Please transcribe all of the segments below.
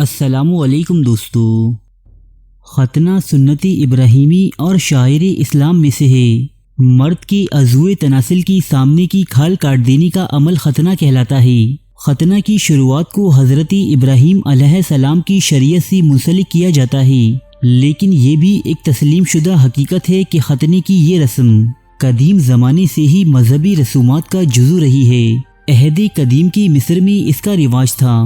السلام علیکم دوستو۔ ختنہ سنتی ابراہیمی اور شاعر اسلام میں سے ہے۔ مرد کی عضوِ تناسل کی سامنے کی کھال کاٹ دینے کا عمل ختنہ کہلاتا ہے۔ ختنہ کی شروعات کو حضرت ابراہیم علیہ السلام کی شریعت سے منسلک کیا جاتا ہے، لیکن یہ بھی ایک تسلیم شدہ حقیقت ہے کہ ختنے کی یہ رسم قدیم زمانے سے ہی مذہبی رسومات کا جزو رہی ہے۔ عہد قدیم کی مصر میں اس کا رواج تھا،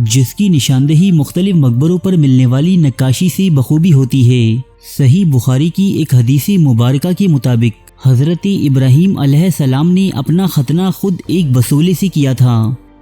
جس کی نشاندہی مختلف مقبروں پر ملنے والی نقاشی سے بخوبی ہوتی ہے۔ صحیح بخاری کی ایک حدیث مبارکہ کے مطابق حضرت ابراہیم علیہ السلام نے اپنا ختنہ خود ایک بسولے سے کیا تھا،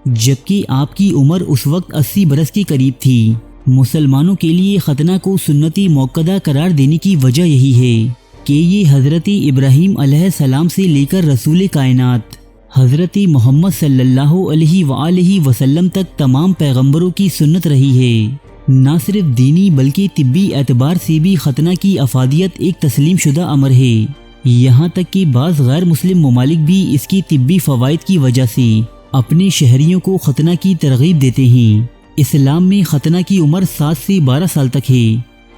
جبکہ آپ کی عمر اس وقت 80 برس کے قریب تھی۔ مسلمانوں کے لیے ختنہ کو سنتی موقدہ قرار دینے کی وجہ یہی ہے کہ یہ حضرت ابراہیم علیہ السلام سے لے کر رسول کائنات حضرت محمد صلی اللہ علیہ وآلہ وسلم تک تمام پیغمبروں کی سنت رہی ہے۔ نہ صرف دینی بلکہ طبی اعتبار سے بھی ختنہ کی افادیت ایک تسلیم شدہ امر ہے، یہاں تک کہ بعض غیر مسلم ممالک بھی اس کی طبی فوائد کی وجہ سے اپنے شہریوں کو ختنہ کی ترغیب دیتے ہیں۔ اسلام میں ختنہ کی عمر 7 سے 12 سال تک ہے،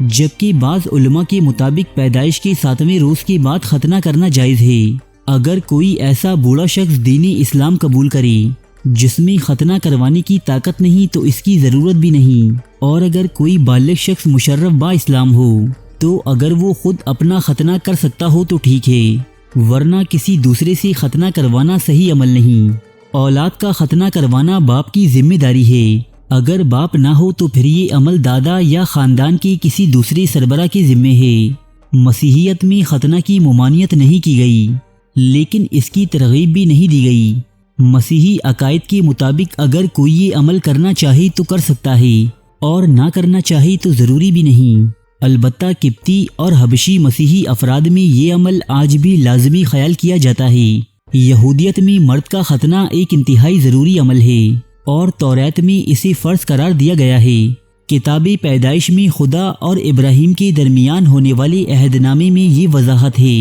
جبکہ بعض علماء کے مطابق پیدائش کے 7ویں روز کے بعد ختنہ کرنا جائز ہے۔ اگر کوئی ایسا بوڑھا شخص دین اسلام قبول کرے جس میں ختنہ کروانے کی طاقت نہیں تو اس کی ضرورت بھی نہیں، اور اگر کوئی بالغ شخص مشرف با اسلام ہو تو اگر وہ خود اپنا ختنہ کر سکتا ہو تو ٹھیک ہے، ورنہ کسی دوسرے سے ختنہ کروانا صحیح عمل نہیں۔ اولاد کا ختنہ کروانا باپ کی ذمہ داری ہے۔ اگر باپ نہ ہو تو پھر یہ عمل دادا یا خاندان کے کسی دوسرے سربراہ کے ذمہ ہے۔ مسیحیت میں ختنہ کی ممانعت نہیں کی گئی، لیکن اس کی ترغیب بھی نہیں دی گئی۔ مسیحی عقائد کے مطابق اگر کوئی یہ عمل کرنا چاہے تو کر سکتا ہے، اور نہ کرنا چاہے تو ضروری بھی نہیں۔ البتہ قبطی اور حبشی مسیحی افراد میں یہ عمل آج بھی لازمی خیال کیا جاتا ہے۔ یہودیت میں مرد کا ختنہ ایک انتہائی ضروری عمل ہے، اور توریت میں اسے فرض قرار دیا گیا ہے۔ کتاب پیدائش میں خدا اور ابراہیم کے درمیان ہونے والے عہد نامے میں یہ وضاحت ہے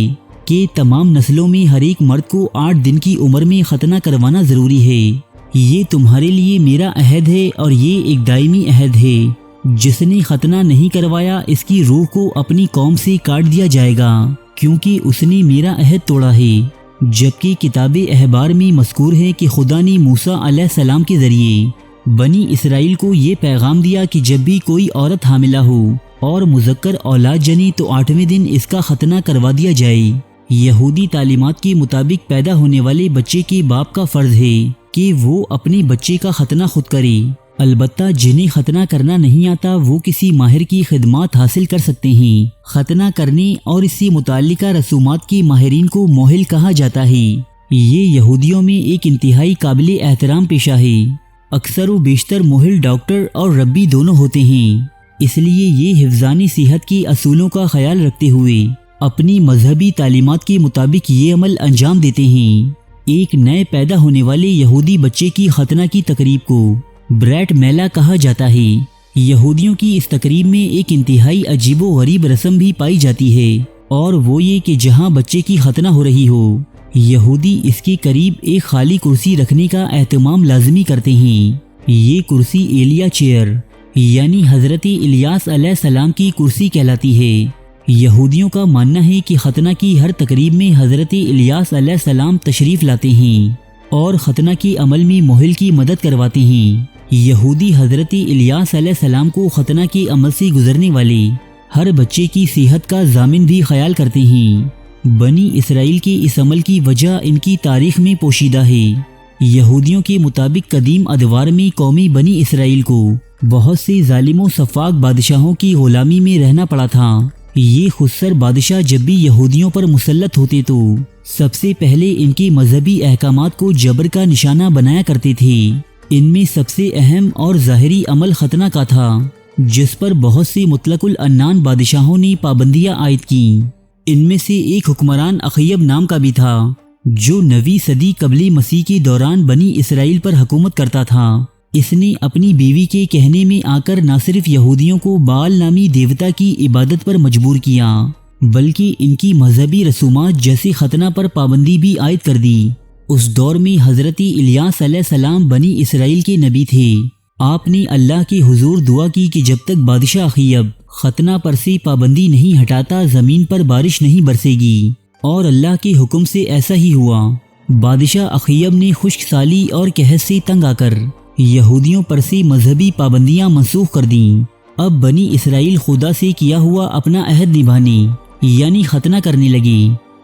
کہ تمام نسلوں میں ہر ایک مرد کو 8 دن کی عمر میں ختنہ کروانا ضروری ہے۔ یہ تمہارے لیے میرا عہد ہے، اور یہ ایک دائمی عہد ہے۔ جس نے ختنہ نہیں کروایا اس کی روح کو اپنی قوم سے کاٹ دیا جائے گا، کیونکہ اس نے میرا عہد توڑا ہے۔ جبکہ کتاب احبار میں مذکور ہے کہ خدا نے موسیٰ علیہ السلام کے ذریعے بنی اسرائیل کو یہ پیغام دیا کہ جب بھی کوئی عورت حاملہ ہو اور مذکر اولاد جنے تو 8ویں دن اس کا ختنہ کروا دیا جائے۔ یہودی تعلیمات کے مطابق پیدا ہونے والے بچے کے باپ کا فرض ہے کہ وہ اپنے بچے کا ختنہ خود کرے۔ البتہ جنہیں ختنہ کرنا نہیں آتا وہ کسی ماہر کی خدمات حاصل کر سکتے ہیں۔ ختنہ کرنے اور اس سے متعلقہ رسومات کے ماہرین کو موہل کہا جاتا ہے۔ یہ یہودیوں میں ایک انتہائی قابل احترام پیشہ ہے۔ اکثر و بیشتر موہل ڈاکٹر اور ربی دونوں ہوتے ہیں، اس لیے یہ حفظان صحت کے اصولوں کا خیال رکھتے ہوئے اپنی مذہبی تعلیمات کے مطابق یہ عمل انجام دیتے ہیں۔ ایک نئے پیدا ہونے والے یہودی بچے کی ختنہ کی تقریب کو بریٹ میلا کہا جاتا ہے۔ یہودیوں کی اس تقریب میں ایک انتہائی عجیب و غریب رسم بھی پائی جاتی ہے، اور وہ یہ کہ جہاں بچے کی ختنہ ہو رہی ہو، یہودی اس کے قریب ایک خالی کرسی رکھنے کا اہتمام لازمی کرتے ہیں۔ یہ کرسی ایلیا چیئر یعنی حضرت الیاس علیہ السلام کی کرسی کہلاتی ہے۔ یہودیوں کا ماننا ہے کہ ختنہ کی ہر تقریب میں حضرت الیاس علیہ السلام تشریف لاتے ہیں اور ختنہ کے عمل میں موہل کی مدد کرواتے ہیں۔ یہودی حضرت الیاس علیہ السلام کو ختنہ کے عمل سے گزرنے والے ہر بچے کی صحت کا ضامن بھی خیال کرتے ہیں۔ بنی اسرائیل کے اس عمل کی وجہ ان کی تاریخ میں پوشیدہ ہے۔ یہودیوں کے مطابق قدیم ادوار میں قومی بنی اسرائیل کو بہت سے ظالم و سفاک بادشاہوں کی غلامی میں رہنا پڑا تھا۔ یہ خودسر بادشاہ جب بھی یہودیوں پر مسلط ہوتے تو سب سے پہلے ان کے مذہبی احکامات کو جبر کا نشانہ بنایا کرتے تھے۔ ان میں سب سے اہم اور ظاہری عمل ختنہ کا تھا، جس پر بہت سے مطلق العنان بادشاہوں نے پابندیاں عائد کیں۔ ان میں سے ایک حکمران اخیب نام کا بھی تھا، جو 9ویں صدی قبل مسیح کے دوران بنی اسرائیل پر حکومت کرتا تھا۔ اس نے اپنی بیوی کے کہنے میں آ کر نہ صرف یہودیوں کو بال نامی دیوتا کی عبادت پر مجبور کیا، بلکہ ان کی مذہبی رسومات جیسے ختنہ پر پابندی بھی عائد کر دی۔ اس دور میں حضرت الیاس علیہ السلام بنی اسرائیل کے نبی تھے۔ آپ نے اللہ کے حضور دعا کی کہ جب تک بادشاہ اخیب ختنہ پر سے پابندی نہیں ہٹاتا زمین پر بارش نہیں برسے گی، اور اللہ کے حکم سے ایسا ہی ہوا۔ بادشاہ اخیب نے خشک سالی اور قحط سے تنگ آ کر یہودیوں پر سے مذہبی پابندیاں منسوخ کر دیں۔ اب بنی اسرائیل خدا سے کیا ہوا اپنا عہد نبھانے یعنی ختنہ کرنے لگے۔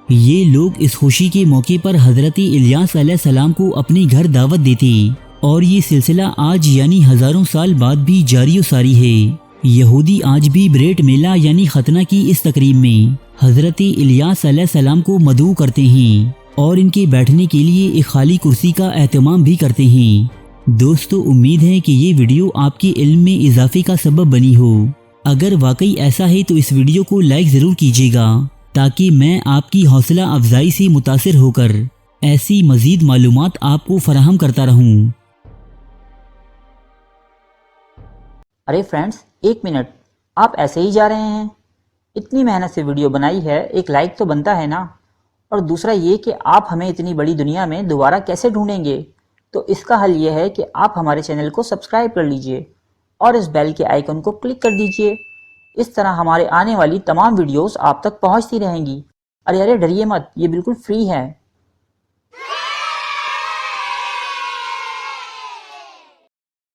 یہ لوگ اس خوشی کے موقع پر حضرت الیاس علیہ السلام کو اپنے گھر دعوت دیتے، اور یہ سلسلہ آج یعنی ہزاروں سال بعد بھی جاری و ساری ہے۔ یہودی آج بھی بریٹ میلہ یعنی ختنہ کی اس تقریب میں حضرت الیاس علیہ السلام کو مدعو کرتے ہیں، اور ان کے بیٹھنے کے لیے ایک خالی کرسی کا اہتمام بھی کرتے ہیں۔ دوستو، امید ہے کہ یہ ویڈیو آپ کے علم میں اضافے کا سبب بنی ہو۔ اگر واقعی ایسا ہے تو اس ویڈیو کو لائک ضرور کیجیے گا، تاکہ میں آپ کی حوصلہ افزائی سے متاثر ہو کر ایسی مزید معلومات آپ کو فراہم کرتا رہوں۔ ارے فرینڈز، ایک منٹ، آپ ایسے ہی جا رہے ہیں؟ اتنی محنت سے ویڈیو بنائی ہے، ایک لائک تو بنتا ہے نا؟ اور دوسرا یہ کہ آپ ہمیں اتنی بڑی دنیا میں دوبارہ کیسے ڈھونڈیں گے؟ تو اس کا حل یہ ہے کہ آپ ہمارے چینل کو سبسکرائب کر لیجئے اور اس بیل کے آئیکن کو کلک کر دیجئے۔ اس طرح ہمارے آنے والی تمام ویڈیوز آپ تک پہنچتی رہیں گی۔ ارے ڈریے مت، یہ بالکل فری ہے۔